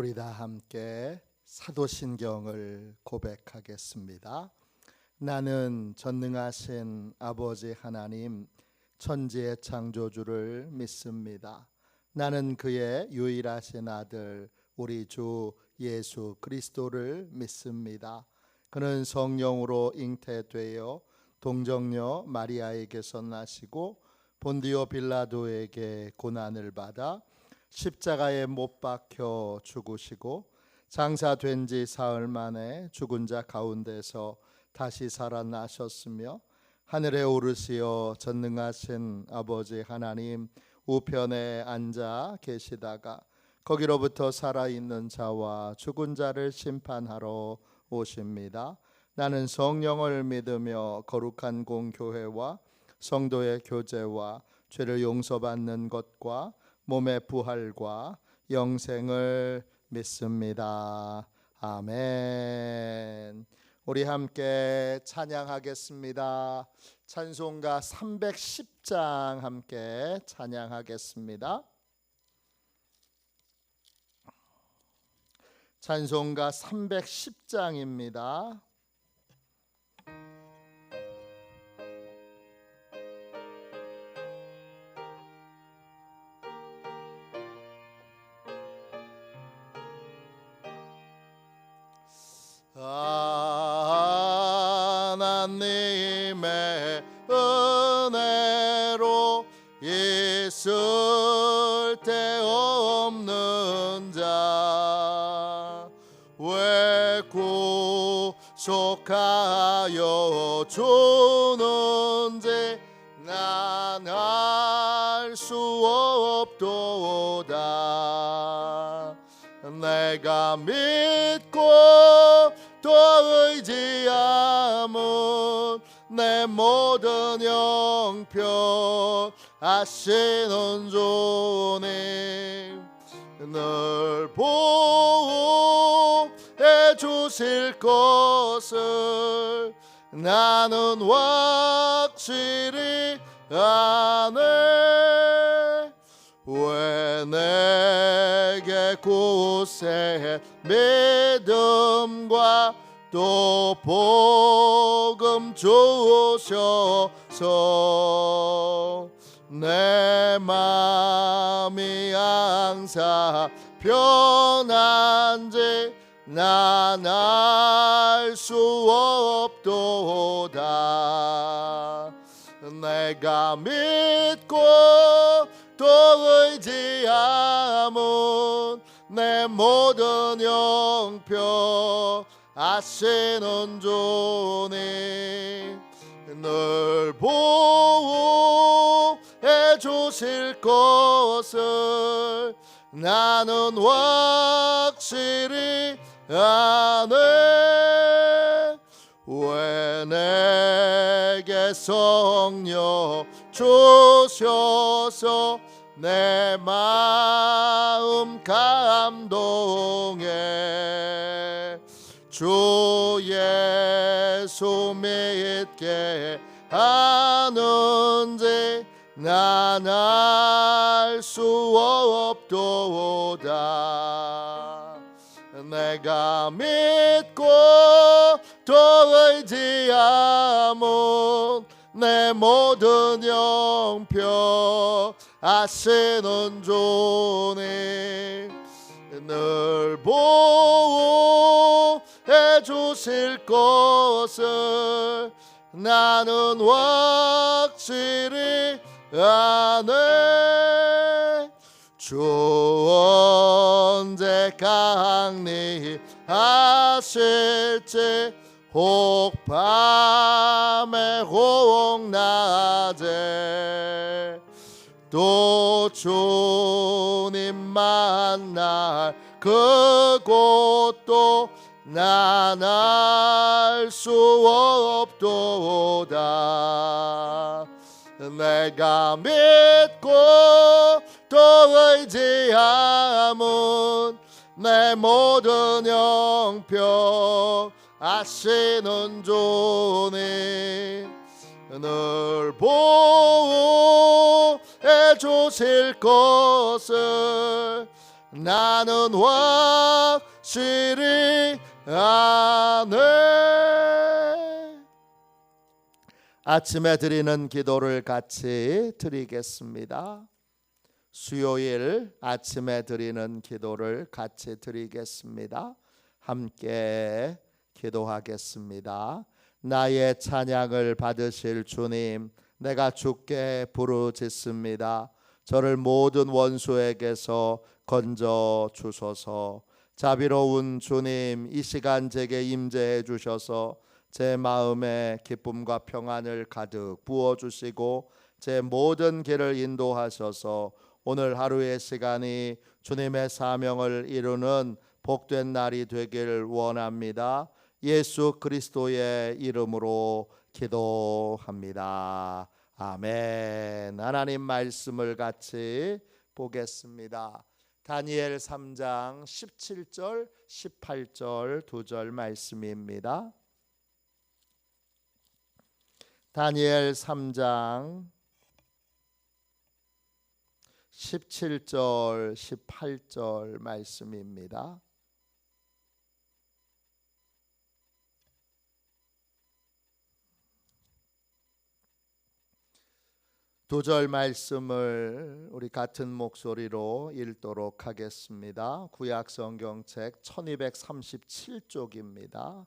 우리 다 함께 사도신경을 고백하겠습니다. 나는 전능하신 아버지 하나님 천지의 창조주를 믿습니다. 나는 그의 유일하신 아들 우리 주 예수 그리스도를 믿습니다. 그는 성령으로 잉태되어 동정녀 마리아에게서 나시고 본디오 빌라도에게 고난을 받아 십자가에 못 박혀 죽으시고 장사된 지 사흘 만에 죽은 자 가운데서 다시 살아나셨으며 하늘에 오르시어 전능하신 아버지 하나님 우편에 앉아 계시다가 거기로부터 살아있는 자와 죽은 자를 심판하러 오십니다. 나는 성령을 믿으며 거룩한 공교회와 성도의 교제와 죄를 용서받는 것과 몸의 부활과 영생을 믿습니다. 아멘. 우리 함께 찬양하겠습니다. 찬송가 310장 함께 찬양하겠습니다. 찬송가 310장입니다. 하나님의 은혜로 있을 데 없는 자 왜 구속하여 주는지 난 알 수 없도다. 내가 믿고 또 의지함은 내 모든 형편 아시는 주님 늘 보호해 주실 것을 나는 확실히 아네. 왜 내게 굳세 믿음과 또 복음 주셔서 내 마음이 항상 편한지 난 알 수 없도다. 내가 믿고 또 의지함은 내 모든 형편 아시는 주님 늘 보호해 주실 것을 나는 확실히 아네. 왜 내게 성령 주셔서 내 마음 감동해 주 예수 믿게 하는지 난 알 수 없도다. 내가 믿고 또 의지함은 내 모든 형편 아시는 주님 늘 보호해 주실 것을 나는 확실히 아네. 주 언제 강림하실지 혹 밤에 혹 낮에 또 주님 만날 그곳도 난 알 수 없도다. 내가 믿고 또 의지함은 내 모든 형편 아시는 주님 늘 보호해 주실 것을 나는 확실히 아네. 아침에 드리는 기도를 같이 드리겠습니다. 수요일 아침에 드리는 기도를 같이 드리겠습니다. 함께 기도하겠습니다. 나의 찬양을 받으실 주님, 내가 주께 부르짖습니다. 저를 모든 원수에게서 건져 주소서. 자비로운 주님, 이 시간 제게 임재해 주셔서 제 마음에 기쁨과 평안을 가득 부어주시고 제 모든 길을 인도하셔서 오늘 하루의 시간이 주님의 사명을 이루는 복된 날이 되길 원합니다. 예수 그리스도의 이름으로 기도합니다. 아멘. 하나님 말씀을 같이 보겠습니다. 다니엘 3장 17절 18절 2절 말씀입니다. 다니엘 3장 17절 18절 말씀입니다. 두 절 말씀을 우리 같은 목소리로 읽도록 하겠습니다. 구약 성경책 1237쪽입니다.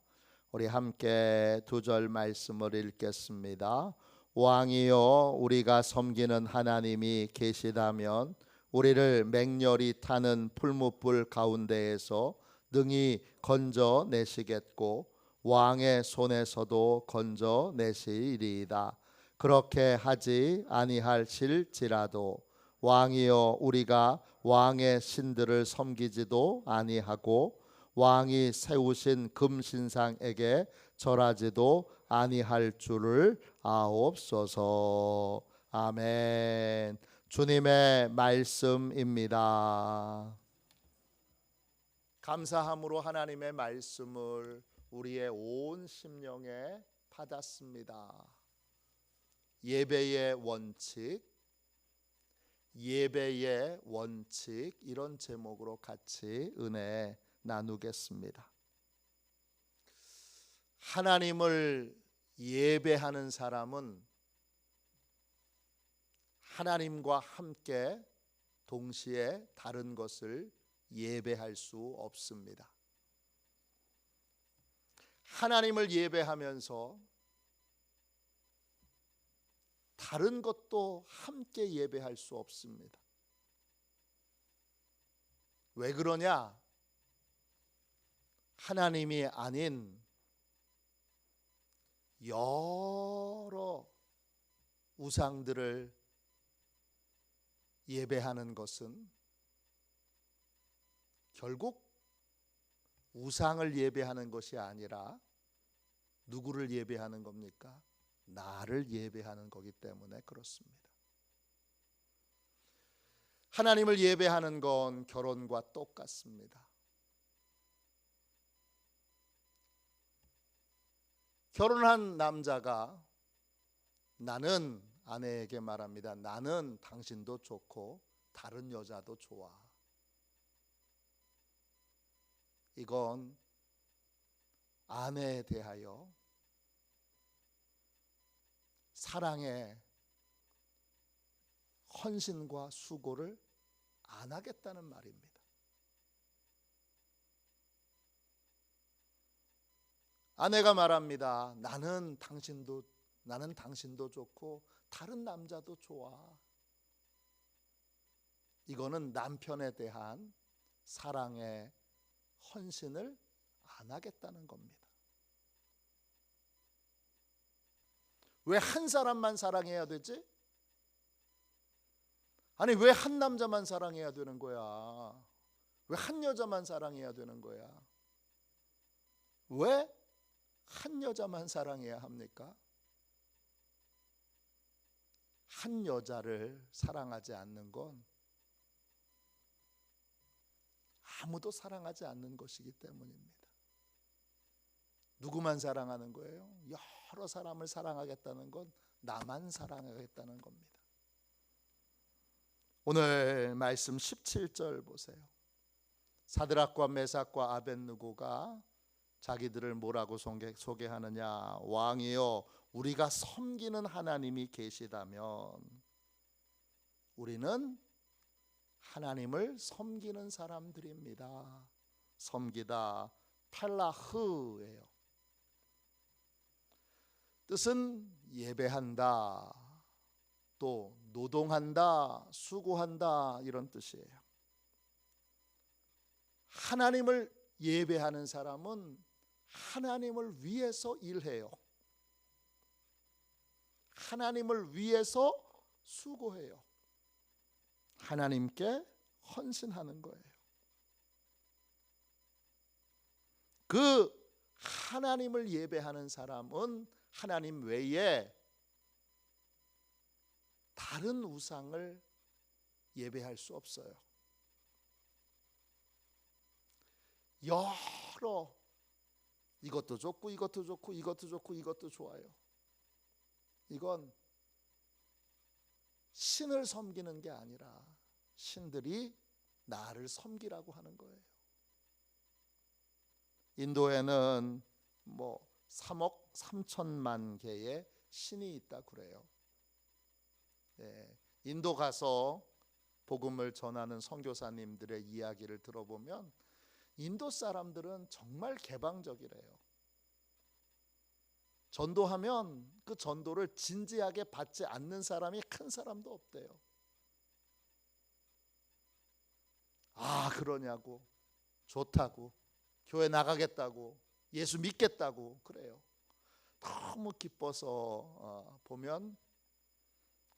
우리 함께 두 절 말씀을 읽겠습니다. 왕이여, 우리가 섬기는 하나님이 계시다면 우리를 맹렬히 타는 풀무불 가운데에서 능히 건져내시겠고 왕의 손에서도 건져내시리이다. 그렇게 하지 아니하실지라도 왕이여, 우리가 왕의 신들을 섬기지도 아니하고 왕이 세우신 금신상에게 절하지도 아니할 줄을 아옵소서. 아멘. 주님의 말씀입니다. 감사함으로 하나님의 말씀을 우리의 온 심령에 받았습니다. 예배의 원칙, 예배의 원칙, 이런 제목으로 같이 은혜 나누겠습니다. 하나님을 예배하는 사람은 하나님과 함께 동시에 다른 것을 예배할 수 없습니다. 하나님을 예배하면서 다른 것도 함께 예배할 수 없습니다. 왜 그러냐? 하나님이 아닌 여러 우상들을 예배하는 것은 결국 우상을 예배하는 것이 아니라 누구를 예배하는 겁니까? 나를 예배하는 거기 때문에 그렇습니다. 하나님을 예배하는 건 결혼과 똑같습니다. 결혼한 남자가 나는 아내에게 말합니다. 나는 당신도 좋고 다른 여자도 좋아. 이건 아내에 대하여 사랑의 헌신과 수고를 안 하겠다는 말입니다. 아내가 말합니다. 나는 당신도 좋고 다른 남자도 좋아. 이거는 남편에 대한 사랑의 헌신을 안 하겠다는 겁니다. 왜 한 사람만 사랑해야 되지? 아니, 왜 한 남자만 사랑해야 되는 거야? 왜 한 여자만 사랑해야 되는 거야? 왜 한 여자만 사랑해야 합니까? 한 여자를 사랑하지 않는 건 아무도 사랑하지 않는 것이기 때문입니다. 누구만 사랑하는 거예요? 여러 사람을 사랑하겠다는 건 나만 사랑하겠다는 겁니다. 오늘 말씀 17절 보세요. 사드락과 메삭과 아벳느고가 자기들을 뭐라고 소개하느냐? 왕이여, 우리가 섬기는 하나님이 계시다면 우리는 하나님을 섬기는 사람들입니다. 섬기다, 텔라흐예요. 뜻은 예배한다, 또 노동한다, 수고한다, 이런 뜻이에요. 하나님을 예배하는 사람은 하나님을 위해서 일해요. 하나님을 위해서 수고해요. 하나님께 헌신하는 거예요. 그 하나님을 예배하는 사람은 하나님 외에 다른 우상을 예배할 수 없어요. 여러, 이것도 좋고 이것도 좋고 이것도 좋고 이것도 좋아요. 이건 신을 섬기는 게 아니라 신들이 나를 섬기라고 하는 거예요. 인도에는 3억 3천만 개의 신이 있다 그래요. 인도 가서 복음을 전하는 선교사님들의 이야기를 들어보면 인도 사람들은 정말 개방적이래요. 전도하면 그 전도를 진지하게 받지 않는 사람이 큰 사람도 없대요. 아, 그러냐고, 좋다고, 교회 나가겠다고, 예수 믿겠다고 그래요. 너무 기뻐서 보면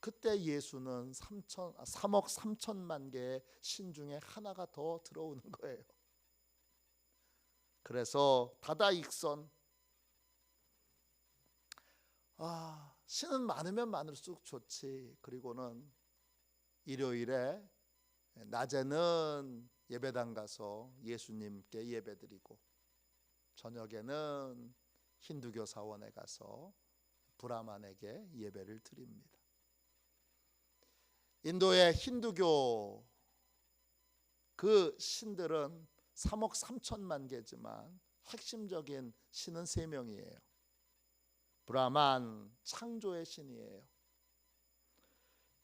그때 예수는 3억 3천만 개의 신 중에 하나가 더 들어오는 거예요. 그래서 다다익선, 신은 많으면 많을수록 좋지. 그리고는 일요일에 낮에는 예배당 가서 예수님께 예배드리고 저녁에는 힌두교 사원에 가서 브라만에게 예배를 드립니다. 인도의 힌두교 그 신들은 3억 3천만 개지만 핵심적인 신은 3명이에요. 브라만, 창조의 신이에요.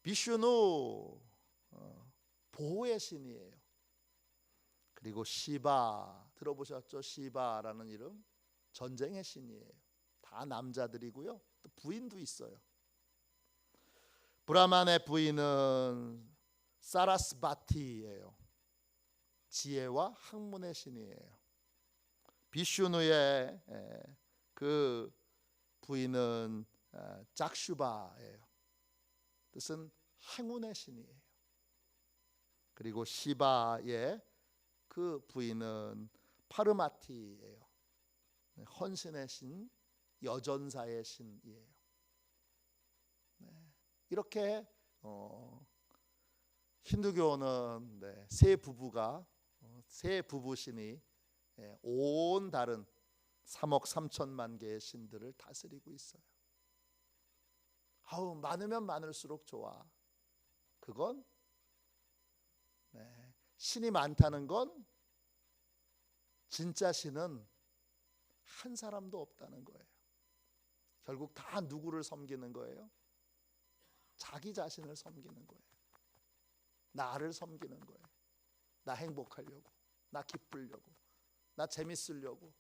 비슈누, 보호의 신이에요. 그리고 시바, 들어보셨죠? 시바라는 이름, 전쟁의 신이에요. 다 남자들이고요, 또 부인도 있어요. 브라만의 부인은 사라스바티예요. 지혜와 학문의 신이에요. 비슈누의 그 부인은 짝슈바예요. 뜻은 행운의 신이에요. 그리고 시바의 그 부인은 파르마티예요. 헌신의 신, 여전사의 신이에요. 이렇게 힌두교는 세 부부가 세 부부신이 온 다른 3억 3천만 개의 신들을 다스리고 있어요. 많으면 많을수록 좋아. 그건 신이 많다는 건 진짜 신은 한 사람도 없다는 거예요. 결국 다 누구를 섬기는 거예요? 자기 자신을 섬기는 거예요. 나를 섬기는 거예요. 나 행복하려고, 나 기쁘려고, 나 재밌으려고.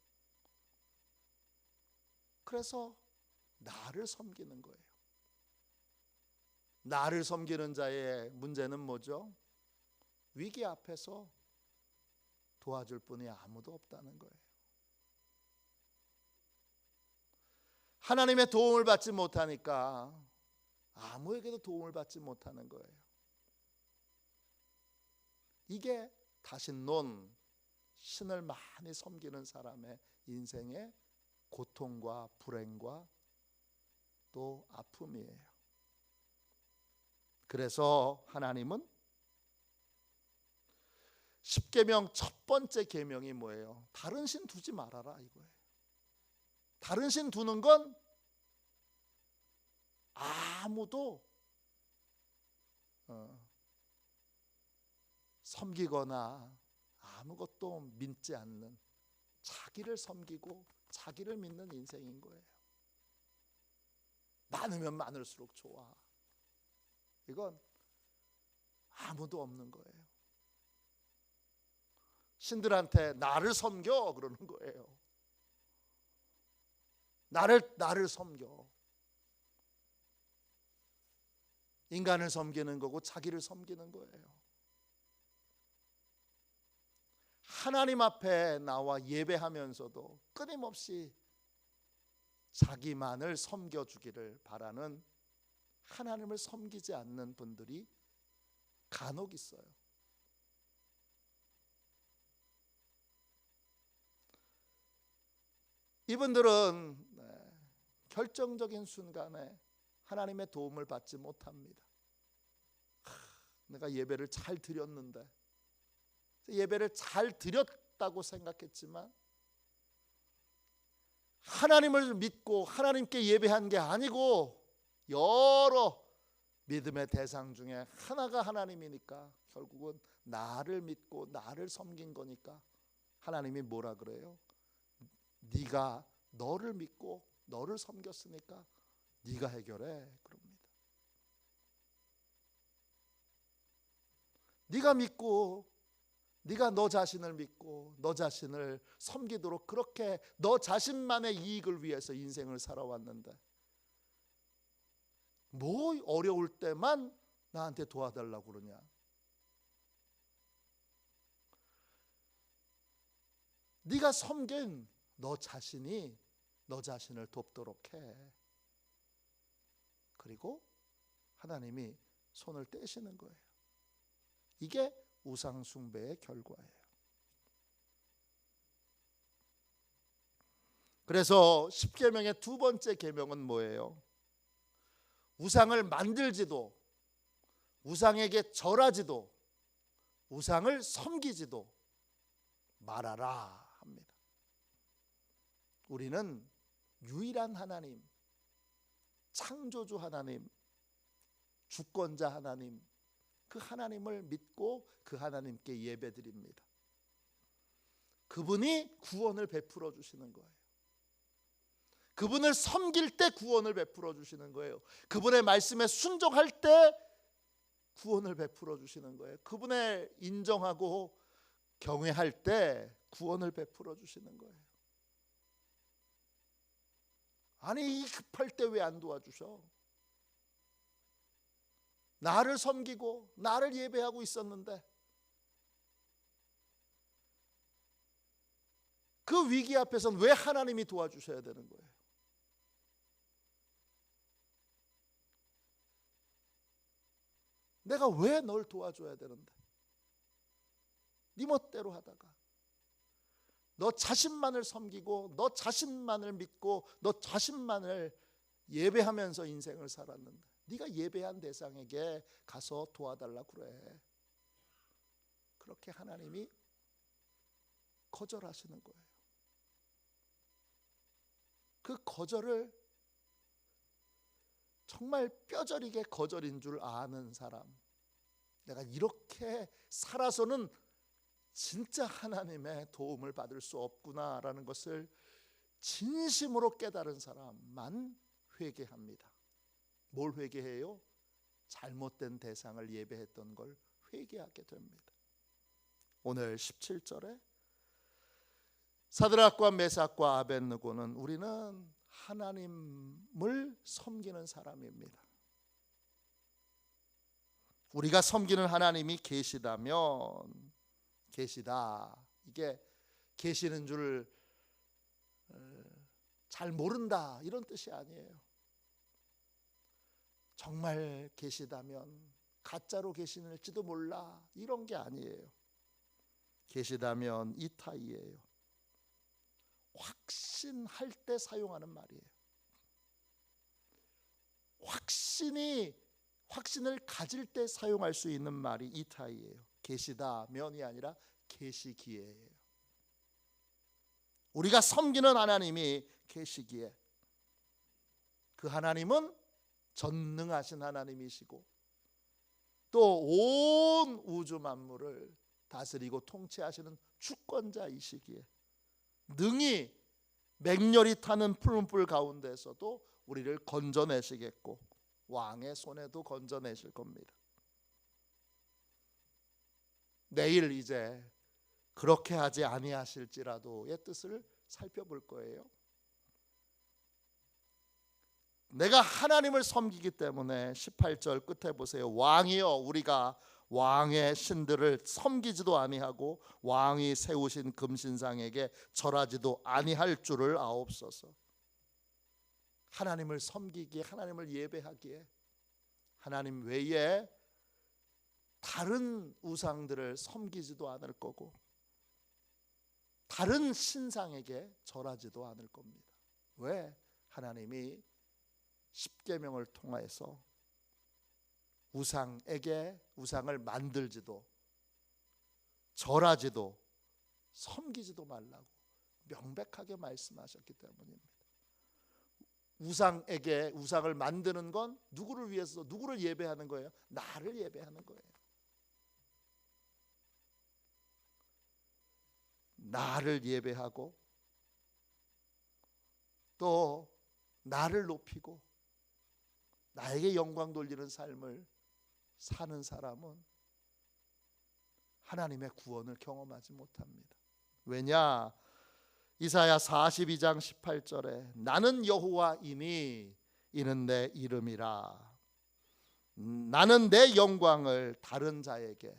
그래서 나를 섬기는 거예요. 나를 섬기는 자의 문제는 뭐죠? 위기 앞에서 도와줄 분이 아무도 없다는 거예요. 하나님의 도움을 받지 못하니까 아무에게도 도움을 받지 못하는 거예요. 이게 다신론, 신을 많이 섬기는 사람의 인생의 고통과 불행과 또 아픔이에요. 그래서 하나님은 십계명 첫 번째 계명이 뭐예요? 다른 신 두지 말아라 이거예요. 다른 신 두는 건 아무도 섬기거나 아무것도 믿지 않는, 자기를 섬기고 자기를 믿는 인생인 거예요. 많으면 많을수록 좋아. 이건 아무도 없는 거예요. 신들한테 나를 섬겨 그러는 거예요. 나를 섬겨. 인간을 섬기는 거고 자기를 섬기는 거예요. 하나님 앞에 나와 예배하면서도 끊임없이 자기만을 섬겨주기를 바라는, 하나님을 섬기지 않는 분들이 간혹 있어요. 이분들은 결정적인 순간에 하나님의 도움을 받지 못합니다. 내가 예배를 잘 드렸는데, 예배를 잘 드렸다고 생각했지만 하나님을 믿고 하나님께 예배한 게 아니고 여러 믿음의 대상 중에 하나가 하나님이니까 결국은 나를 믿고 나를 섬긴 거니까 하나님이 뭐라 그래요? 네가 너를 믿고 너를 섬겼으니까 네가 해결해 그럽니다. 네가 믿고, 네가 너 자신을 믿고 너 자신을 섬기도록 그렇게 너 자신만의 이익을 위해서 인생을 살아왔는데 뭐 어려울 때만 나한테 도와달라고 그러냐? 네가 섬긴 너 자신이 너 자신을 돕도록 해. 그리고 하나님이 손을 떼시는 거예요. 이게 우상 숭배의 결과예요. 그래서 십계명의 두 번째 계명은 뭐예요? 우상을 만들지도, 우상에게 절하지도, 우상을 섬기지도 말아라 합니다. 우리는 유일한 하나님, 창조주 하나님, 주권자 하나님, 그 하나님을 믿고 그 하나님께 예배드립니다. 그분이 구원을 베풀어 주시는 거예요. 그분을 섬길 때 구원을 베풀어 주시는 거예요. 그분의 말씀에 순종할 때 구원을 베풀어 주시는 거예요. 그분을 인정하고 경외할 때 구원을 베풀어 주시는 거예요. 아니, 이 급할 때 왜 안 도와주셔? 나를 섬기고 나를 예배하고 있었는데 그 위기 앞에서는 왜 하나님이 도와주셔야 되는 거예요? 내가 왜 널 도와줘야 되는데? 네 멋대로 하다가 너 자신만을 섬기고 너 자신만을 믿고 너 자신만을 예배하면서 인생을 살았는데 네가 예배한 대상에게 가서 도와달라고 그래. 그렇게 하나님이 거절하시는 거예요. 그 거절을 정말 뼈저리게 거절인 줄 아는 사람, 내가 이렇게 살아서는 진짜 하나님의 도움을 받을 수 없구나라는 것을 진심으로 깨달은 사람만 회개합니다. 뭘 회개해요? 잘못된 대상을 예배했던 걸 회개하게 됩니다. 오늘 17절에 사드락과 메삭과 아벳느고는 우리는 하나님을 섬기는 사람입니다. 우리가 섬기는 하나님이 계시다면, 계시다, 이게 계시는 줄 잘 모른다 이런 뜻이 아니에요. 정말 계시다면, 가짜로 계시는지도 몰라 이런 게 아니에요. 계시다면 이타이예요. 확신할 때 사용하는 말이에요. 확신을 가질 때 사용할 수 있는 말이 이타이예요. 계시다면이 아니라 계시기에예요. 우리가 섬기는 하나님이 계시기에, 그 하나님은 전능하신 하나님이시고 또 온 우주 만물을 다스리고 통치하시는 주권자이시기에 능히 맹렬히 타는 푸른 불 가운데서도 우리를 건져내시겠고 왕의 손에도 건져내실 겁니다. 내일 이제 그렇게 하지 아니하실지라도의 뜻을 살펴볼 거예요. 내가 하나님을 섬기기 때문에 18절 끝에 보세요. 왕이여 우리가 왕의 신들을 섬기지도 아니하고 왕이 세우신 금신상에게 절하지도 아니할 줄을 아옵소서. 하나님을 섬기기에, 하나님을 예배하기에 하나님 외에 다른 우상들을 섬기지도 않을 거고 다른 신상에게 절하지도 않을 겁니다. 왜? 하나님이 십계명을 통해서 우상을 만들지도 절하지도 섬기지도 말라고 명백하게 말씀하셨기 때문입니다. 우상을 만드는 건 누구를 위해서, 누구를 예배하는 거예요? 나를 예배하는 거예요. 나를 예배하고 또 나를 높이고 나에게 영광 돌리는 삶을 사는 사람은 하나님의 구원을 경험하지 못합니다. 왜냐? 이사야 42장 18절에 나는 여호와이니 이는 내 이름이라. 나는 내 영광을 다른 자에게,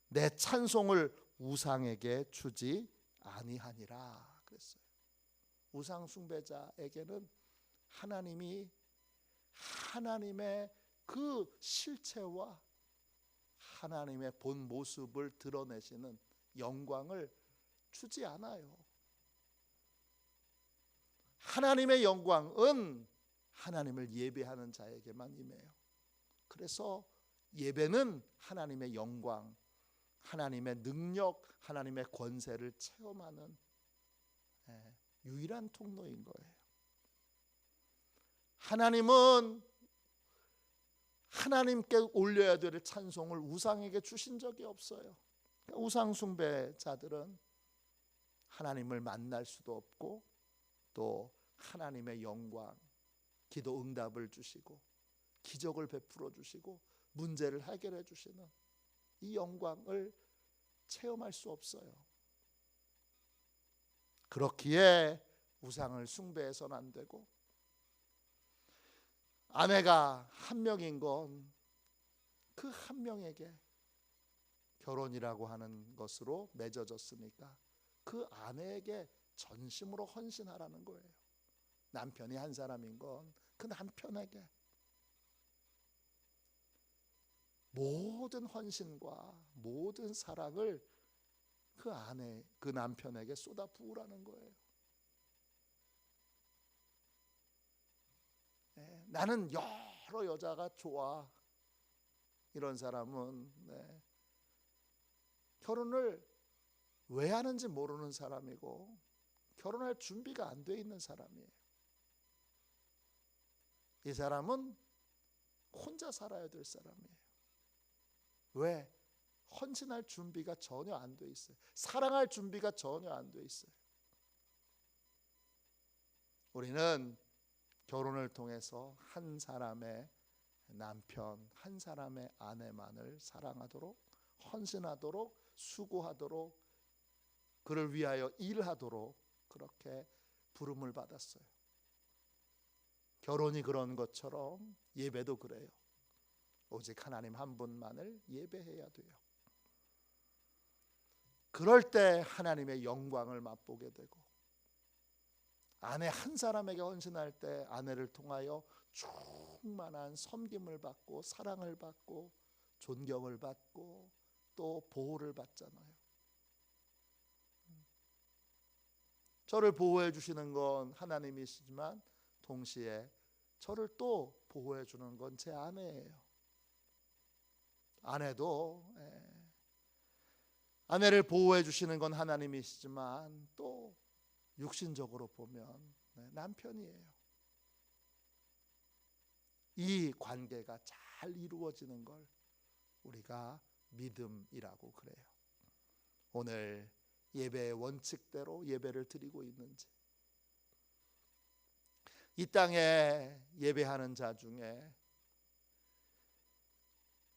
내 찬송을 우상에게 주지 아니하니라 그랬어요. 우상 숭배자에게는 하나님의 그 실체와 하나님의 본 모습을 드러내시는 영광을 주지 않아요. 하나님의 영광은 하나님을 예배하는 자에게만 임해요. 그래서 예배는 하나님의 영광, 하나님의 능력, 하나님의 권세를 체험하는 유일한 통로인 거예요. 하나님은 하나님께 올려야 될 찬송을 우상에게 주신 적이 없어요. 그러니까 우상 숭배자들은 하나님을 만날 수도 없고 또 하나님의 영광, 기도 응답을 주시고 기적을 베풀어 주시고 문제를 해결해 주시는 이 영광을 체험할 수 없어요. 그렇기에 우상을 숭배해서는 안 되고, 아내가 한 명인 건 그 한 명에게 결혼이라고 하는 것으로 맺어졌으니까 그 아내에게 전심으로 헌신하라는 거예요. 남편이 한 사람인 건 그 남편에게 모든 헌신과 모든 사랑을 그 남편에게 쏟아 부으라는 거예요. 나는 여러 여자가 좋아, 이런 사람은 결혼을 왜 하는지 모르는 사람이고 결혼할 준비가 안 돼 있는 사람이에요. 이 사람은 혼자 살아야 될 사람이에요. 왜? 헌신할 준비가 전혀 안 돼 있어요. 사랑할 준비가 전혀 안 돼 있어요. 우리는 결혼을 통해서 한 사람의 남편, 한 사람의 아내만을 사랑하도록, 헌신하도록, 수고하도록, 그를 위하여 일하도록 그렇게 부름을 받았어요. 결혼이 그런 것처럼 예배도 그래요. 오직 하나님 한 분만을 예배해야 돼요. 그럴 때 하나님의 영광을 맛보게 되고, 아내 한 사람에게 헌신할 때 아내를 통하여 충만한 섬김을 받고 사랑을 받고 존경을 받고 또 보호를 받잖아요. 저를 보호해 주시는 건 하나님이시지만 동시에 저를 또 보호해 주는 건 제 아내예요. 아내를 보호해 주시는 건 하나님이시지만 또 육신적으로 보면 남편이에요. 이 관계가 잘 이루어지는 걸 우리가 믿음이라고 그래요. 오늘 예배의 원칙대로 예배를 드리고 있는지, 이 땅에 예배하는 자 중에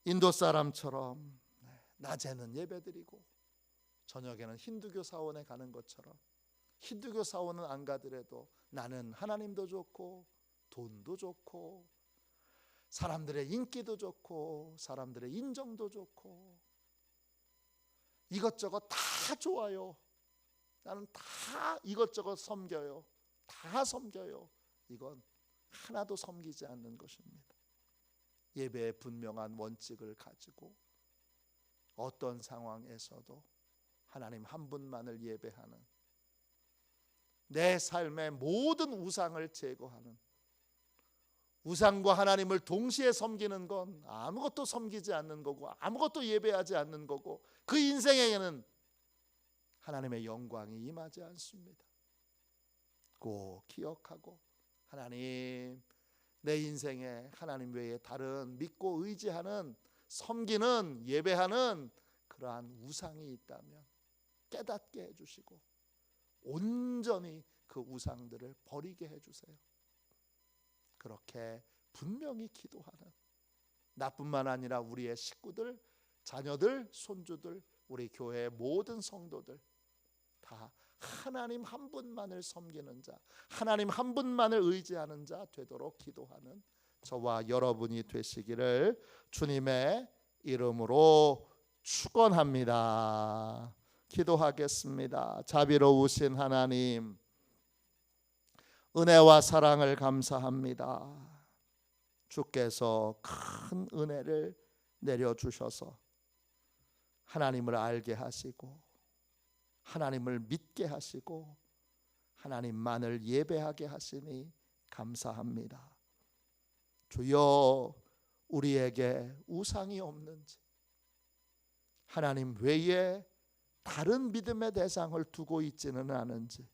인도 사람처럼 낮에는 예배드리고 저녁에는 힌두교 사원에 가는 것처럼, 힌두교 사원은 안 가더라도 나는 하나님도 좋고 돈도 좋고 사람들의 인기도 좋고 사람들의 인정도 좋고 이것저것 다 좋아요, 나는 다 이것저것 섬겨요, 다 섬겨요, 이건 하나도 섬기지 않는 것입니다. 예배의 분명한 원칙을 가지고 어떤 상황에서도 하나님 한 분만을 예배하는, 내 삶의 모든 우상을 제거하는, 우상과 하나님을 동시에 섬기는 건 아무것도 섬기지 않는 거고 아무것도 예배하지 않는 거고, 그 인생에는 하나님의 영광이 임하지 않습니다. 꼭 기억하고, 하나님, 내 인생에 하나님 외에 다른 믿고 의지하는, 섬기는, 예배하는 그러한 우상이 있다면 깨닫게 해주시고 온전히 그 우상들을 버리게 해주세요. 그렇게 분명히 기도하는, 나뿐만 아니라 우리의 식구들, 자녀들, 손주들, 우리 교회의 모든 성도들 다 하나님 한 분만을 섬기는 자, 하나님 한 분만을 의지하는 자 되도록 기도하는 저와 여러분이 되시기를 주님의 이름으로 축원합니다. 기도하겠습니다. 자비로우신 하나님, 은혜와 사랑을 감사합니다. 주께서 큰 은혜를 내려주셔서 하나님을 알게 하시고 하나님을 믿게 하시고 하나님만을 예배하게 하시니 감사합니다. 주여, 우리에게 우상이 없는지, 하나님 외에 다른 믿음의 대상을 두고 있지는 않은지,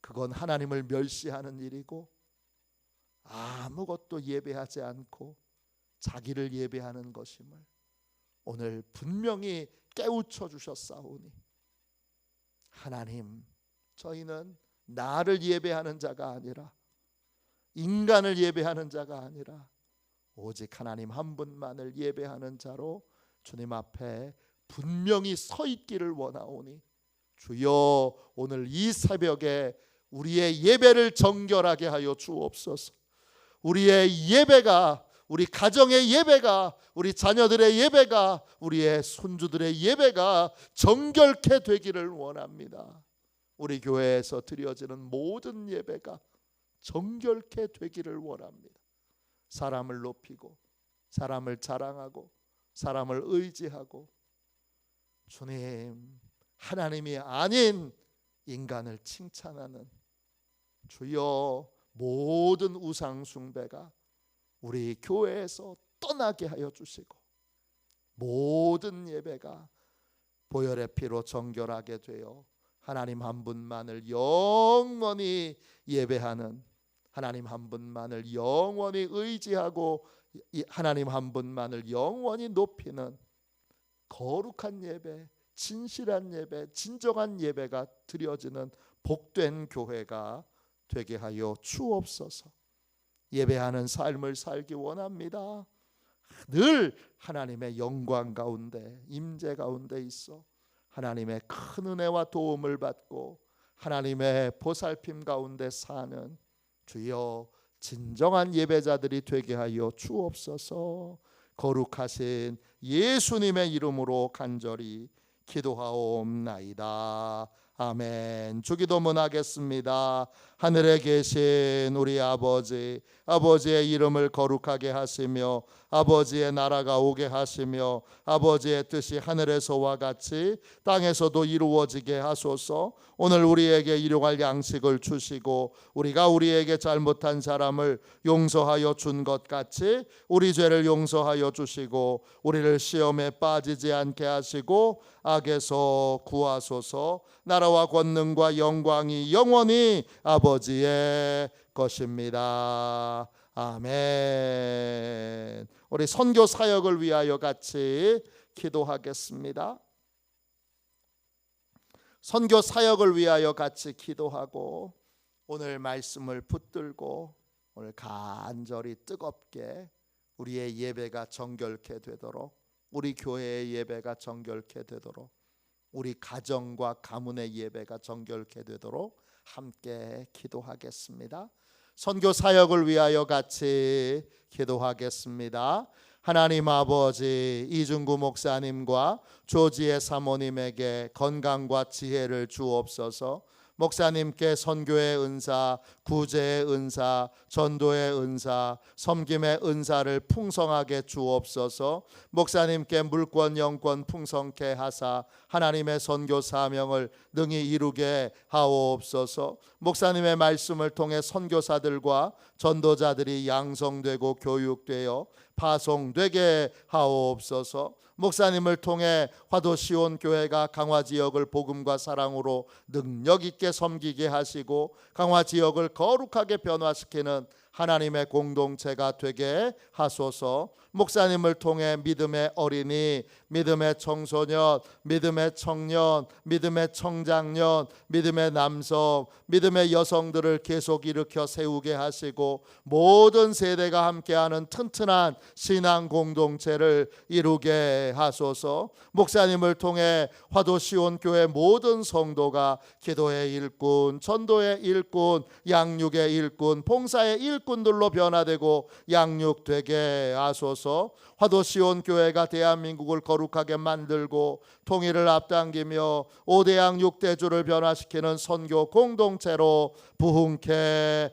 그건 하나님을 멸시하는 일이고 아무것도 예배하지 않고 자기를 예배하는 것임을 오늘 분명히 깨우쳐 주셨사오니, 하나님, 저희는 나를 예배하는 자가 아니라 인간을 예배하는 자가 아니라 오직 하나님 한 분만을 예배하는 자로 주님 앞에 분명히 서 있기를 원하오니, 주여, 오늘 이 새벽에 우리의 예배를 정결하게 하여 주옵소서. 우리의 예배가, 우리 가정의 예배가, 우리 자녀들의 예배가, 우리의 손주들의 예배가 정결케 되기를 원합니다. 우리 교회에서 드려지는 모든 예배가 정결케 되기를 원합니다. 사람을 높이고 사람을 자랑하고 사람을 의지하고 주님, 하나님이 아닌 인간을 칭찬하는, 주여, 모든 우상 숭배가 우리 교회에서 떠나게 하여 주시고 모든 예배가 보혈의 피로 정결하게 되어 하나님 한 분만을 영원히 예배하는, 하나님 한 분만을 영원히 의지하고 하나님 한 분만을 영원히 높이는 거룩한 예배, 진실한 예배, 진정한 예배가 드려지는 복된 교회가 되게 하여 주옵소서. 예배하는 삶을 살기 원합니다. 늘 하나님의 영광 가운데, 임재 가운데 있어 하나님의 큰 은혜와 도움을 받고 하나님의 보살핌 가운데 사는 주여, 진정한 예배자들이 되게 하여 주옵소서. 거룩하신 예수님의 이름으로 간절히 기도하옵나이다. 아멘. 주기도문 하겠습니다. 하늘에 계신 우리 아버지, 아버지의 이름을 거룩하게 하시며 아버지의 나라가 오게 하시며 아버지의 뜻이 하늘에서와 같이 땅에서도 이루어지게 하소서. 오늘 우리에게 일용할 양식을 주시고 우리가 우리에게 잘못한 사람을 용서하여 준 것 같이 우리 죄를 용서하여 주시고 우리를 시험에 빠지지 않게 하시고 악에서 구하소서. 나라와 권능과 영광이 영원히 아버지의 것입니다. 아멘. 우리 선교 사역을 위하여 같이 기도하겠습니다. 선교 사역을 위하여 같이 기도하고 오늘 말씀을 붙들고 오늘 간절히 뜨겁게 우리의 예배가 정결케 되도록, 우리 교회의 예배가 정결케 되도록, 우리 가정과 가문의 예배가 정결케 되도록 함께 기도하겠습니다. 선교 사역을 위하여 같이 기도하겠습니다. 하나님 아버지, 이중구 목사님과 조지혜 사모님에게 건강과 지혜를 주옵소서. 목사님께 선교의 은사, 구제의 은사, 전도의 은사, 섬김의 은사를 풍성하게 주옵소서. 목사님께 물권 영권 풍성케 하사 하나님의 선교 사명을 능히 이루게 하옵소서. 목사님의 말씀을 통해 선교사들과 전도자들이 양성되고 교육되어 파송되게 하옵소서. 목사님을 통해 화도 시온 교회가 강화 지역을 복음과 사랑으로 능력 있게 섬기게 하시고 강화 지역을 거룩하게 변화시키는 하나님의 공동체가 되게 하소서. 목사님을 통해 믿음의 어린이, 믿음의 청소년, 믿음의 청년, 믿음의 청장년, 믿음의 남성, 믿음의 여성들을 계속 일으켜 세우게 하시고 모든 세대가 함께하는 튼튼한 신앙 공동체를 이루게 하소서. 목사님을 통해 화도 시온 교회 모든 성도가 기도의 일꾼, 전도의 일꾼, 양육의 일꾼, 봉사의 일꾼들로 변화되고 양육되게 하소서. 화도 시온 교회가 대한민국을 거룩하게 만들고 통일을 앞당기며 5대양 6대주를 변화시키는 선교 공동체로 부흥케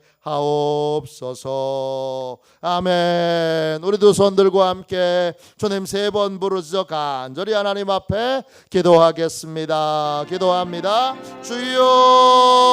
하옵소서. 아멘. 우리 두 손 들고 함께 주님 3번 부르짖어 간절히 하나님 앞에 기도하겠습니다. 기도합니다. 주여